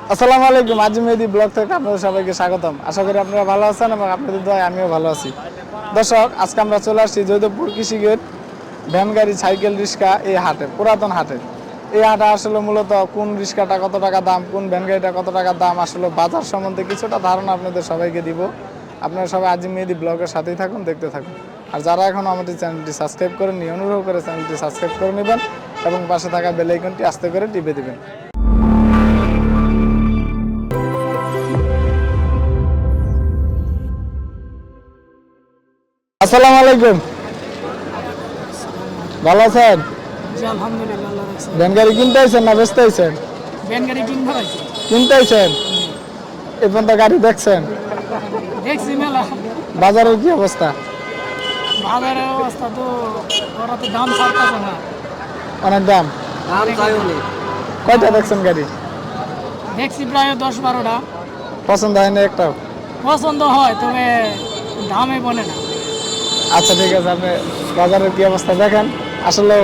আসসালামু আলাইকুম। আজিম মেহেদী ব্লগ থেকে আপনাদের সবাইকে স্বাগতম। আশা করি আপনারা ভালো আছেন এবং আপনাদের দোয়ায় আমিও ভালো আছি। দর্শক, আজকে আমরা চলে আসছি জয়দেবপুর কৃষি গেট ভ্যান গাড়ি, সাইকেল, রিক্সা এই হাটে, পুরাতন হাটে। এই হাটে আসলে মূলত কোন রিক্সাটা কত টাকা দাম, কোন ভ্যান গাড়িটা কত টাকা দাম, আসলে বাজার সম্বন্ধে কিছুটা ধারণা আপনাদের সবাইকে দিব। আপনারা সবাই আজিম মেহেদী ব্লগের সাথেই থাকুন, দেখতে থাকুন। আর যারা এখনও আমাদের চ্যানেলটি সাবস্ক্রাইব করেননি, অনুগ্রহ করে চ্যানেলটি সাবস্ক্রাইব করে নেবেন এবং পাশে থাকা বেল আইকনটি আস্তে করে টিপে দেবেন। আসসালামু আলাইকুম, ভালো আছেন? জি আলহামদুলিল্লাহ, আল্লাহ রাখছে। ভ্যান গাড়ি কিনতে আইছেন না বেচতে আইছেন? ভ্যান গাড়ি কিনতে পাইছি। কিনতে আইছেন? এই পর্যন্ত গাড়ি দেখছেন? দেখছি মেলা। বাজারের কি অবস্থা? বাজারের অবস্থা তো ওরা তো দাম ছাড়তেছে না। অনেক দাম। কয়টা দেখছেন গাড়ি? দেখছি প্রায় 10-12টা। পছন্দ হয় না একটাও? পছন্দ হয়, তবে দামে বনে না। আচ্ছা ঠিক আছে, আপনি বাজারের কি অবস্থা দেখেন। আসলে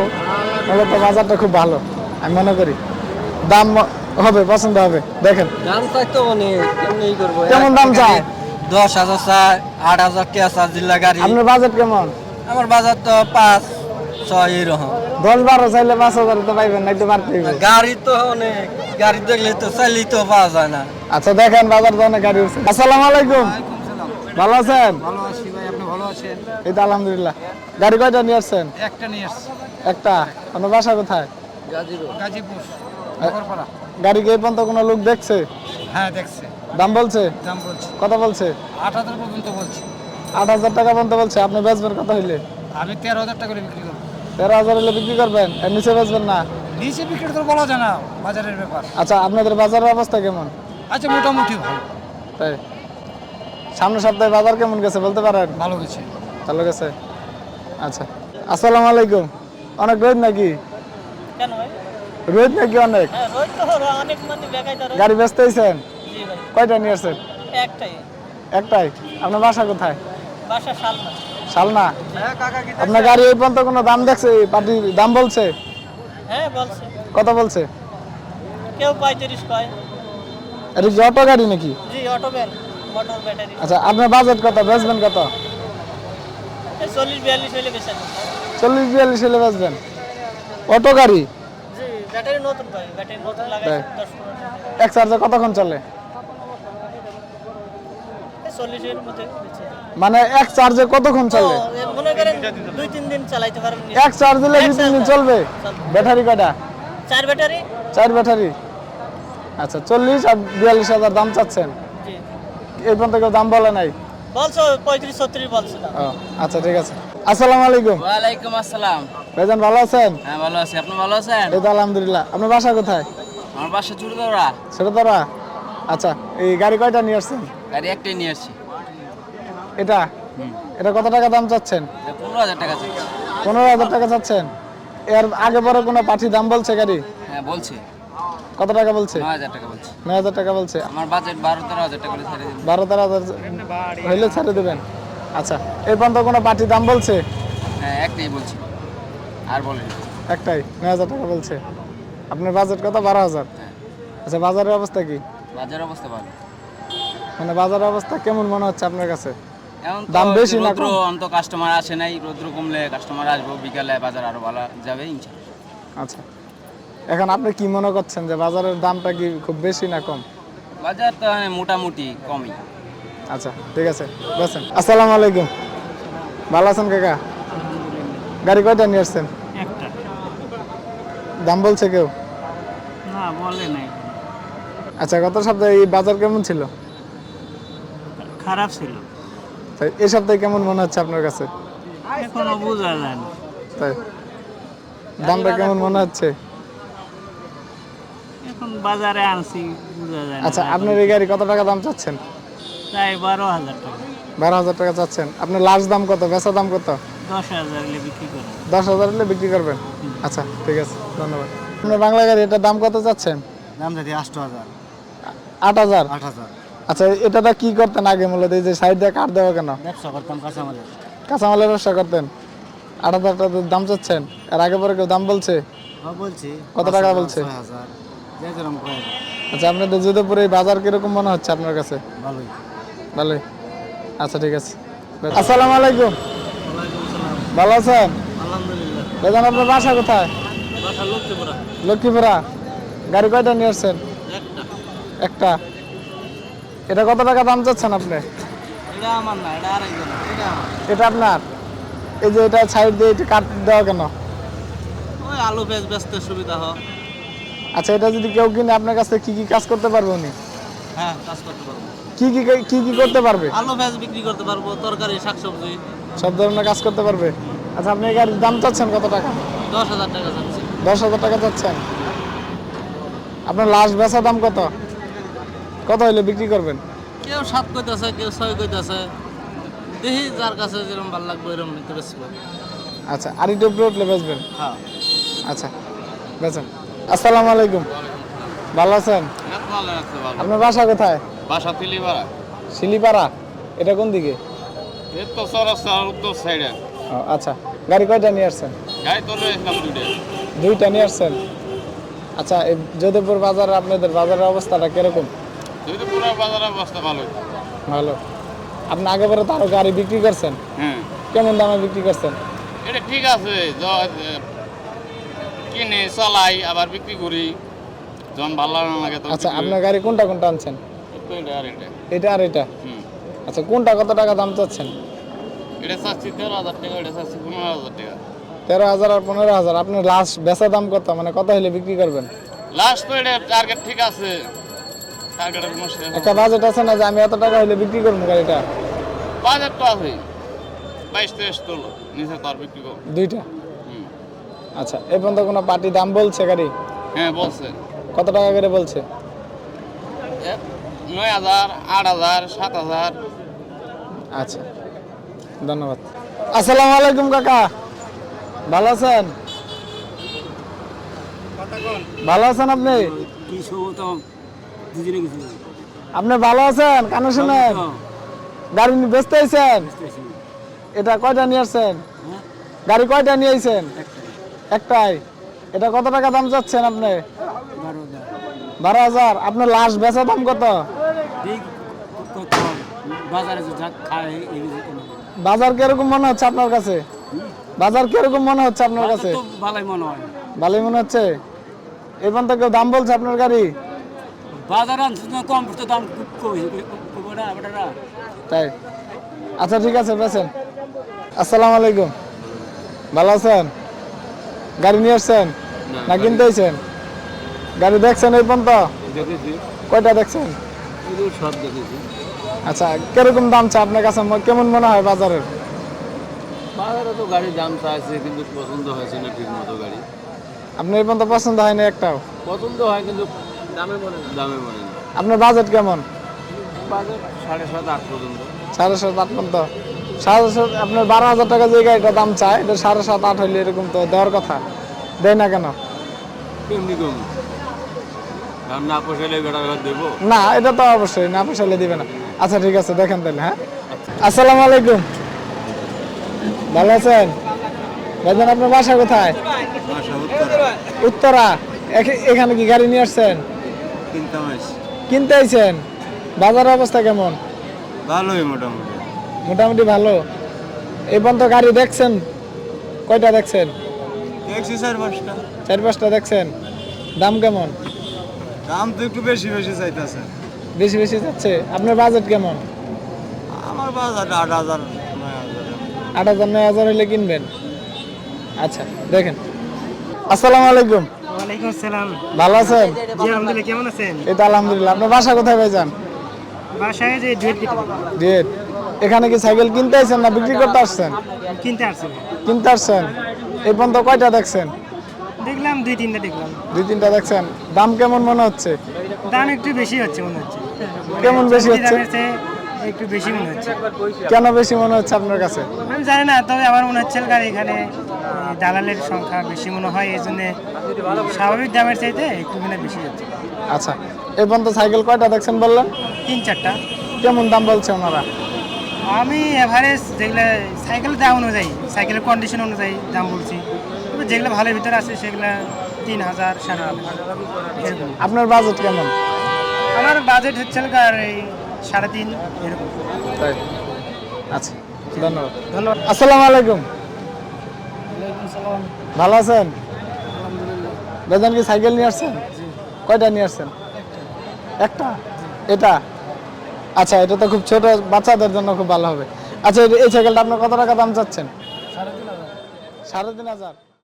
মূলত বাজারটা খুব ভালো আমি মনে করি। দাম হবে, পছন্দ হবে, দেখেন। দাম চাই তো অনেক, কেমনি করবো? কেমন দাম চায়? 10,000 চাই, 8,000 টাকা চাই জিল্লা গাড়ি। আপনার বাজেট কেমন? আমার বাজার তো 5-6 এরকম। 10-12 চাইলে 5,000 তো পাইবেন না, একটু বাড়তে হবে। গাড়ি তো অনেক, গাড়ি দেখলে তো চাইলেই তো পাওয়া যায় না। আচ্ছা দেখেন, বাজার তো অনেক গাড়ি উঠছে। আসসালামু আলাইকুম, ভালো আছেন? ভালো আছি ভাই, আপনি ভালো আছেন? এই তো আলহামদুলিল্লাহ। গাড়ি কয়টা নিয়ে আসছেন? একটা নিয়ে আসছি, একটা। আপনার বাসা কোথায়? গাজীপুর। গাড়ি কি এই পর্যন্ত কোনো লোক দেখছে? হ্যাঁ দেখছে, দাম বলছে? দাম বলছি কত বলছে? 8,000 পর্যন্ত বলছি। 8,000 টাকা পর্যন্ত বলছে। আপনি বেচবেন কত হইলে? আমি 13,000 টাকা করে বিক্রি করবো। 13,000 হলে বিক্রি করবেন, এর নিচে বেচবেন না? নিচে বিক্রি তো বলা যায় না, বাজারের ব্যাপার। আচ্ছা, আপনাদের বাজারের অবস্থা কেমন? আচ্ছা মোটামুটি ভালো, তাই সামনের সপ্তাহে বাজার কেমন গেছে বলতে পারেন? ভালো গেছে। ভালো গেছে। আচ্ছা, আসসালামু আলাইকুম। অনেক রোদ নাকি? কেন ভাই? রোদ নাকি অনেক? হ্যাঁ, রোজ তো অনেক মানে বেকায়দার। গাড়ি বেচতে আইছেন? জি ভাই, কয়টা নিয়ে আসছেন? একটাই। একটাই। আপনার বাসা কোথায়? বাসা শালনা। শালনা। আপনার গাড়ি এই পর্যন্ত কোনো দাম দেখছে? পার্টি দাম বলছে? হ্যাঁ বলছে, কত বলছে? কেউ 35 কয়। এটা কি অটো গাড়ি নাকি? জি অটো ভ্যান, মোটর ব্যাটারি। আচ্ছা, আপনার বাজেট কত, বেচবেন কত? 40-42 হইলে বেশি না। 40-42 হলে বেচবেন? অটো গাড়ি? জি ব্যাটারি নতুন ভাই, ব্যাটারি নতুন লাগাই তাই? 10-15। এক চার্জে কতক্ষণ চলে? 40 এর মধ্যে বেঁচে। মানে এক চার্জে কতক্ষণ চলে? মনে করেন 2-3 দিন চালাইতে পারবেন। এক চার্জ দিলে 2-3 দিন চলবে? ব্যাটারি কয়টা? 4 ব্যাটারি। 4 ব্যাটারি। আচ্ছা, 40 আর 42,000 দাম চাচ্ছেন? জি এই পর্যন্ত কেউ দাম বলে নাই? বলছো 35-36 বলছো না। ও আচ্ছা ঠিক আছে। আসসালামু আলাইকুম। ওয়ালাইকুম আসসালাম। ভাইজান ভালো আছেন? হ্যাঁ ভালো আছি, আপনি ভালো আছেন? এই তো আলহামদুলিল্লাহ। আপনার বাসা কোথায়? আমার বাসা চুড়দৌড়া। ছোটদরা। আচ্ছা, এই গাড়ি কয়টা নিয়ে আসছেন? গাড়ি একটাই নিয়ে আসছি। এটা এটা কত টাকা দাম চাচ্ছেন? 15,000 টাকা চাচ্ছি। 15,000 টাকা চাচ্ছেন। এর আগে পরে কোনো পার্টি দাম বলছে গাড়ি? হ্যাঁ বলছি, কত টাকা বলছে? 9,000 টাকা বলছি। 9,000 টাকা বলছে। আমার বাজেট 12-13,000 টাকা করে ছেড়ে দিন। 12-13,000 হইলে ছেড়ে দেবেন? আচ্ছা, এই পর্যন্ত কোনো পার্টি দাম বলছে? হ্যাঁ একটাই বলছি, আর বলেন। একটাই 9,000 টাকা বলছে। আপনার বাজেট কত? 12,000। আচ্ছা, বাজারের অবস্থা কি? বাজার অবস্থা ভালো। মানে বাজারের অবস্থা কেমন মনে হচ্ছে আপনার কাছে? এখন তো দাম বেশি না রৌদ্র, কম? অন্ত কাস্টমার আসে নাই, রৌদ্র কমলে কাস্টমার আসবো, বিকালে বাজার আরো ভালো যাবে ইনশাআল্লাহ। আচ্ছা, এখন আপনি কি মনে করছেন যে বাজারের দামটা কি খুব বেশি না কম? বাজার তো মোটামুটি কমই। আচ্ছা ঠিক আছে, বসেন। আসসালামু আলাইকুম, ভালো আছেন কাকা? গাড়ি কয়টা নিয়ে আসছেন? একটা। দাম বলছে কেউ? না বলে নাই, আচ্ছা, গত সপ্তাহে এই বাজার কেমন ছিল? খারাপ ছিল। তাই এই সপ্তাহে কেমন মনে হচ্ছে আপনার কাছে? এখনো বোঝা যায় না। তাই দামটা কেমন মনে হচ্ছে? এখন বাজারে আনছি, বোঝা যায় না। আচ্ছা, আপনার এই গাড়ি কত টাকা দাম চাচ্ছেন? প্রায় 12,000 টাকা। 12,000 টাকা চাচ্ছেন। আপনার লাস্ট দাম কত, বেচা দাম কত? 10,000 হলে বিক্রি করে। 10,000 হলে বিক্রি করবেন? আচ্ছা ঠিক আছে, ধন্যবাদ। আপনার বাংলা গাড়ি, এটার দাম কত চাচ্ছেন? দাম যদি 8,000। 8,000? 8,000 আচ্ছা, এটাটা কি করতেন আগে মূলত? এই যে সাইড দিয়ে কাট দেওয়া কেন? ব্যবসা করতাম কাঁচামালের। কাঁচামালের ব্যবসা করতেন। 8,000 টাকা দাম চাচ্ছেন। আর আগে পরে কেউ দাম বলছে? বলছি কত টাকা বলছে? যে যেরকম করে আচ্ছা, আপনাদের যোধপুরে এই বাজার কিরকম মনে হচ্ছে আপনার কাছে? ভালোই। ভালোই। আচ্ছা, ঠিক আছে। আসসালামু আলাইকুম। ভালো আছেন? আলহামদুলিল্লাহ। বেজান, আপনার বাসা কোথায়? বাসা লক্ষ্মীপুরা। লক্ষ্মীপুরা। গাড়ি কয়টা নিয়ে আসছেন? একটা। একটা। এটা কত টাকা দাম চাচ্ছেন আপনি? এটা আমার না, এটা আরেকজন। এটা আমার। এটা আপনার? এই যে এটা সাইড দিয়ে এটা কাট দেওয়া কেন? ওই আলু পেঁয়াজ বেচতে সুবিধা হয়। আচ্ছা, এটা যদি কেউ কিনে আপনার কাছে কি কি কাজ করতে পারবে উনি? হ্যাঁ, কাজ করতে পারবো। কি করতে পারবে? আলু পেঁয়াজ বিক্রি করতে পারবো, তরকারি শাকসবজি। সব ধরনের কাজ করতে পারবে। আচ্ছা, আপনি এই গাড়ির দাম চাচ্ছেন কত টাকা? 10,000 টাকা যাচ্ছে। 10,000 টাকা চাচ্ছেন। আপনার লাস্ট বেচা দাম কত? কত হইলে বিক্রি করবেন? কেউ 7 কইতাছে, কেউ 6 কইতাছে। দেখি যার কাছে যেরকম ভালো লাগবে এরকম নিতে বেচবো। আচ্ছা, আর একটু উপরে উঠলে বেচবেন? হ্যাঁ। আচ্ছা, বেচেন। আসসালামু আলাইকুম। ভালো আছেন? ভালো লাগছে, ভালো। আপনার বাসা কোথায়? বাসা তিলিপাড়া। শিলিপাড়া। এটা কোন দিকে? এই তো সরাসরি উত্তর সাইডে। ও, আচ্ছা। গাড়ি কয়টা নিয়ে আসছেন? গাড়ি তো রয়েছিলাম দুইটা। দুইটা নিয়ে আসছেন। আচ্ছা, এই যোধপুর বাজারে আপনাদের বাজারের অবস্থাটা কিরকম? দুইটা পুরো বাজারের অবস্থা ভালো। ভালো। আপনি আগে পরে তো আরো গাড়ি বিক্রি করছেন, হ্যাঁ, কেমন দামে বিক্রি করছেন? এটা ঠিক আছে। কিনে চালাই আবার বিক্রি করি যখন ভালো লাগে তো। আচ্ছা, আপনার গাড়ি কোনটা কোনটা আনছেন? এটা আর এটা। এটা আর এটা। হুম, আচ্ছা, কোনটা কত টাকা দাম চাচ্ছেন? এটা চাচ্ছি 13,000 টাকা, এটা চাচ্ছি 15,000 টাকা। 13,000 আর 15,000। আপনার লাস্ট বেচা দাম কত, মানে কত হলে বিক্রি করবেন? লাস্ট তো এটা টার্গেট ঠিক আছে, টার্গেটের কোনো শেষ একটা বাজেট আছে না যে আমি এত টাকা হলে বিক্রি করবো গাড়িটা? বাজেট তো আছে 22-23 তোলো, নিচে তো আর বিক্রি করবো। দুইটা। হুম, আচ্ছা, এই পর্যন্ত কোনো পার্টি দাম বলছে গাড়ি? হ্যাঁ বলছে কত টাকা করে বলছে? 9,000, 8,000, 7,000। আচ্ছা, ধন্যবাদ। আসসালামু আলাইকুম কাকা, ভালো আছেন? ভালো আছেন আপনি? কি তো দুদিনে কিছু আপনি ভালো আছেন? কানে শুনেন। গাড়ি বেচতে আইছেন? এটা কয়টা নিয়ে আসছেন? গাড়ি কয়টা নিয়ে আইছেন? একটাই। এটা কত টাকা দাম চাচ্ছেন আপনি? 12,000। আপনার লাস্ট বেচা দাম কত? বাজারে যা খায় বাজার কিরকম মনে হচ্ছে আপনার কাছে? বাজার কিরকম মনে হচ্ছে আপনার কাছে? ভালোই মনে হয়। ভালোই মনে হচ্ছে। এই পর্যন্ত কেউ দাম বলছে আপনার গাড়ি? বাজার কম তো দাম তাই? আচ্ছা, ঠিক আছে, বেচেন। আসসালামু আলাইকুম। ভালো আছেন? গাড়ি নিয়ে আসছেন না কিনতে আইছেন? গাড়ি দেখছেন এই পর্যন্ত? দেখেছি, কয়টা দেখছেন? সব দেখেছি। আচ্ছা, কিরকম দাম চা আপনার কাছে, কেমন মনে হয় বাজারের? বাজারে তো গাড়ির দাম চাইছে কিন্তু পছন্দ হয়েছে না ঠিক মতো গাড়ি। আপনার এই পর্যন্ত পছন্দ হয়নি একটাও? পছন্দ হয় কিন্তু দামে বলে না। আপনার বাজেট কেমন? বাজার 7.5-8 পর্যন্ত। 7.5-8 পর্যন্ত। 7.5, আপনার 12,000 টাকা যে গাড়িটা দাম চায় এটা 7.5-8 হইলে এরকম তো দেওয়ার কথা, দেয় না কেন? কেমনি কম দাম না পোষাইলে বেড়া দেবো না, এটা তো অবশ্যই না পোষাইলে দিবে না। আচ্ছা, ঠিক আছে, দেখেন তাহলে। হ্যাঁ, আসসালামু আলাইকুম। ভালো আছেন? ভাইজান, আপনার বাসা কোথায়? উত্তরা। এখানে কি গাড়ি নিয়ে আসছেন? কিনতে আইছেন? বাজারের অবস্থা কেমন? ভালোই মোটামুটি। মোটামুটি ভালো। এই পর্যন্ত গাড়ি দেখছেন? কয়টা দেখছেন? দেখছি 4-5টা। 4-5টা দেখছেন। দাম কেমন? দাম তো একটু বেশি চাইতেছে। বেশি বেশি যাচ্ছে। আপনার বাজেট কেমন? আমার বাজার 8,000, 9,000। 8,000-9,000 হলে কিনবেন। আচ্ছা, দেখেন। আসসালামু আলাইকুম। ওয়ালাইকুম আসসালাম। ভালো আছেন? জি আলহামদুলিল্লাহ, কেমন আছেন? এই তো আলহামদুলিল্লাহ। আপনার বাসা কোথায় ভাইজান? বাসায় যে ডুয়েট ডেট। এখানে কি সাইকেল কিনতে আসছেন না বিক্রি করতে আসছেন? কিনতে আসছেন? কিনতে আসছেন। এই পর্যন্ত কয়টা দেখছেন? দেখলাম 2-3টা দেখলাম। 2-3টা দেখছেন। দাম কেমন মনে হচ্ছে? দাম একটু বেশি হচ্ছে মনে হচ্ছে। কেমন বেশি হচ্ছে? দামের চেয়ে একটু বেশি মনে হচ্ছে। কেন বেশি মনে হচ্ছে আপনার কাছে? আমি জানি না, তবে আমার মনে হচ্ছে গাড়ি এখানে দালালের সংখ্যা বেশি মনে হয়, এই জন্য স্বাভাবিক দামের চাইতে একটু বেশি হচ্ছে। আচ্ছা, এই পর্যন্ত সাইকেল কয়টা দেখছেন বললেন? 3-4টা। কেমন দাম বলছে ওনারা? আমি এভারেজ যেগুলো সাইকেলের দাম অনুযায়ী, সাইকেলের কন্ডিশন অনুযায়ী দাম বলছি। তবে যেগুলো ভালোর ভিতরে আছে সেগুলো 3,000 3,500 এরকম। আপনার বাজেট কেমন? আমার বাজেট হচ্ছে কার এই 3.5 এরকম। তাই? আচ্ছা, ধন্যবাদ। ধন্যবাদ। আসসালামু আলাইকুম। ভালো আছেন? বেদান কি সাইকেল নিয়ে আসছেন? কয়টা নিয়ে আসছেন? একটা? এটা? আচ্ছা, এটা তো খুব ছোট, বাচ্চাদের জন্য খুব ভালো হবে। আচ্ছা, এই সাইকেলটা আপনার কত টাকা দাম চাচ্ছেন? 3,500।